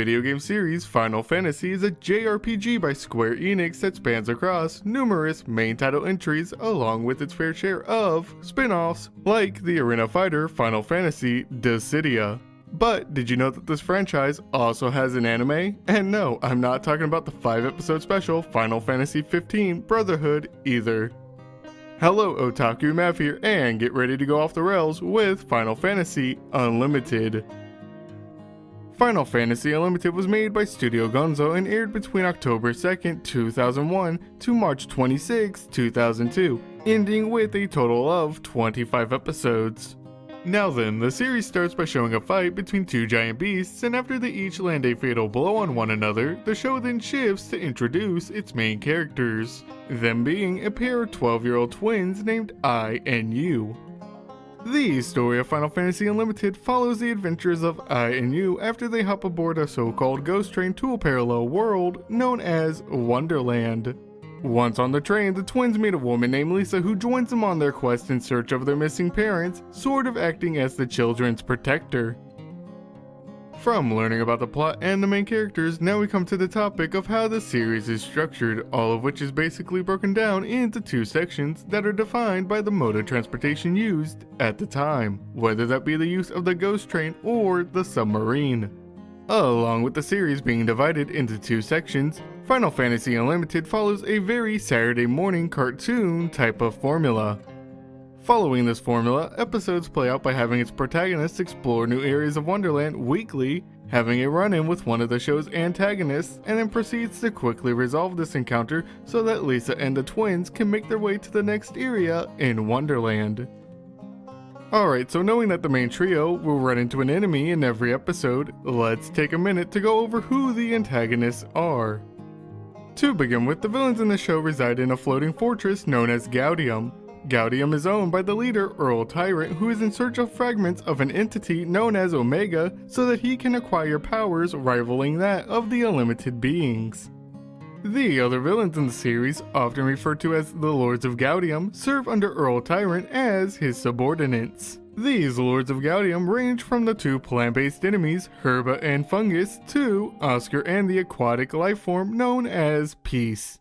video game series Final Fantasy is a JRPG by Square Enix that spans across numerous main title entries along with its fair share of spin-offs like the arena fighter Final Fantasy Dissidia. But did you know that this franchise also has an anime? And no, I'm not talking about the 5-episode special Final Fantasy 15 Brotherhood either. Hello Otaku Mav here, and get ready to go off the rails with Final Fantasy Unlimited. Final Fantasy Unlimited was made by Studio Gonzo and aired between October 2nd, 2001 to March 26, 2002, ending with a total of 25 episodes. Now then, the series starts by showing a fight between two giant beasts, and after they each land a fatal blow on one another, the show then shifts to introduce its main characters, them being a pair of 12-year-old twins named I and U. The story of Final Fantasy Unlimited follows the adventures of I and U after they hop aboard a so-called ghost train to a parallel world known as Wonderland. Once on the train, the twins meet a woman named Lisa who joins them on their quest in search of their missing parents, sort of acting as the children's protector. From learning about the plot and the main characters, now we come to the topic of how the series is structured, all of which is basically broken down into two sections that are defined by the mode of transportation used at the time, whether that be the use of the ghost train or the submarine. Along with the series being divided into two sections, Final Fantasy Unlimited follows a very Saturday morning cartoon type of formula. Following this formula, episodes play out by having its protagonists explore new areas of Wonderland weekly, having a run-in with one of the show's antagonists, and then proceeds to quickly resolve this encounter so that Lisa and the twins can make their way to the next area in Wonderland. Alright, so knowing that the main trio will run into an enemy in every episode, let's take a minute to go over who the antagonists are. To begin with, the villains in the show reside in a floating fortress known as Gaudium. Gaudium is owned by the leader, Earl Tyrant, who is in search of fragments of an entity known as Omega so that he can acquire powers rivaling that of the Unlimited beings. The other villains in the series, often referred to as the Lords of Gaudium, serve under Earl Tyrant as his subordinates. These Lords of Gaudium range from the two plant-based enemies, Herba and Fungus, to Oscar and the aquatic lifeform known as Peace.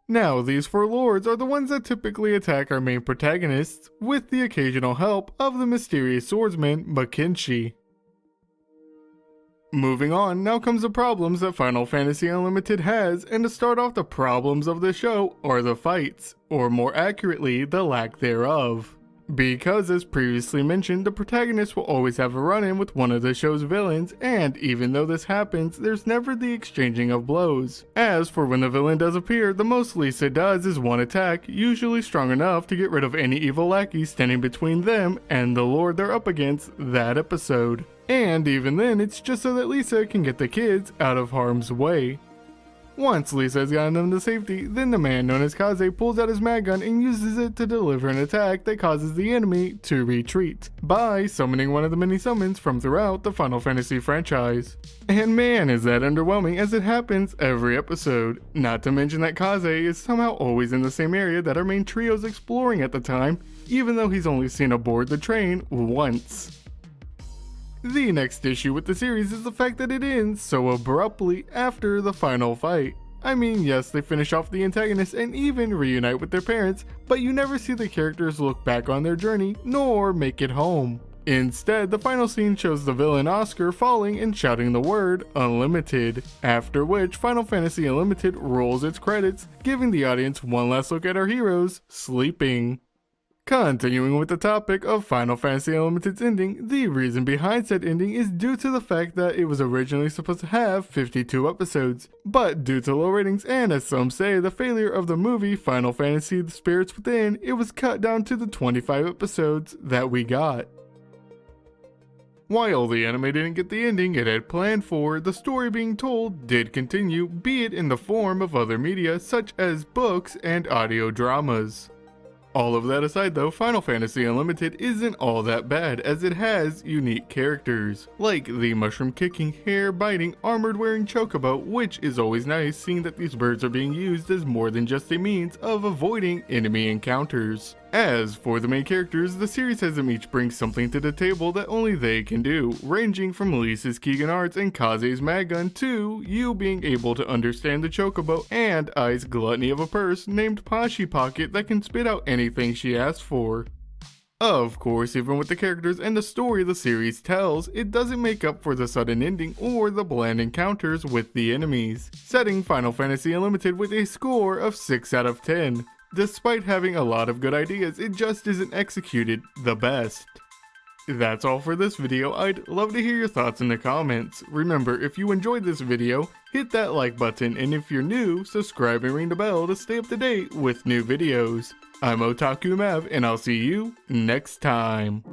Now, these four lords are the ones that typically attack our main protagonists, with the occasional help of the mysterious swordsman Makenshi. Moving on, now comes the problems that Final Fantasy Unlimited has, and to start off the problems of the show are the fights, or more accurately, the lack thereof. Because as previously mentioned, the protagonist will always have a run-in with one of the show's villains, and even though this happens, there's never the exchanging of blows. As for when the villain does appear, the most Lisa does is one attack, usually strong enough to get rid of any evil lackey standing between them and the lord they're up against that episode. And even then, it's just so that Lisa can get the kids out of harm's way. Once Lisa has gotten them to safety, then the man known as Kaze pulls out his mag gun and uses it to deliver an attack that causes the enemy to retreat, by summoning one of the many summons from throughout the Final Fantasy franchise. And man, is that underwhelming, as it happens every episode. Not to mention that Kaze is somehow always in the same area that our main trio's exploring at the time, even though he's only seen aboard the train once. The next issue with the series is the fact that it ends so abruptly after the final fight. I mean, yes, they finish off the antagonists and even reunite with their parents, but you never see the characters look back on their journey, nor make it home. Instead, the final scene shows the villain Oscar falling and shouting the word Unlimited, after which Final Fantasy Unlimited rolls its credits, giving the audience one last look at our heroes sleeping. Continuing with the topic of Final Fantasy Unlimited's ending, the reason behind said ending is due to the fact that it was originally supposed to have 52 episodes, but due to low ratings and, as some say, the failure of the movie Final Fantasy The Spirits Within, it was cut down to the 25 episodes that we got. While the anime didn't get the ending it had planned for, the story being told did continue, be it in the form of other media such as books and audio dramas. All of that aside though, Final Fantasy Unlimited isn't all that bad, as it has unique characters, like the mushroom-kicking, hair-biting, armored-wearing chocobo, which is always nice seeing that these birds are being used as more than just a means of avoiding enemy encounters. As for the main characters, the series has them each bring something to the table that only they can do, ranging from Lisa's Keegan Arts and Kaze's Mag Gun to you being able to understand the Chocobo and Ai's gluttony of a purse named Pashi Pocket that can spit out anything she asks for. Of course, even with the characters and the story the series tells, it doesn't make up for the sudden ending or the bland encounters with the enemies, setting Final Fantasy Unlimited with a score of 6 out of 10. Despite having a lot of good ideas, it just isn't executed the best. That's all for this video. I'd love to hear your thoughts in the comments. Remember, if you enjoyed this video, hit that like button, and if you're new, subscribe and ring the bell to stay up to date with new videos. I'm Otaku Mav, and I'll see you next time.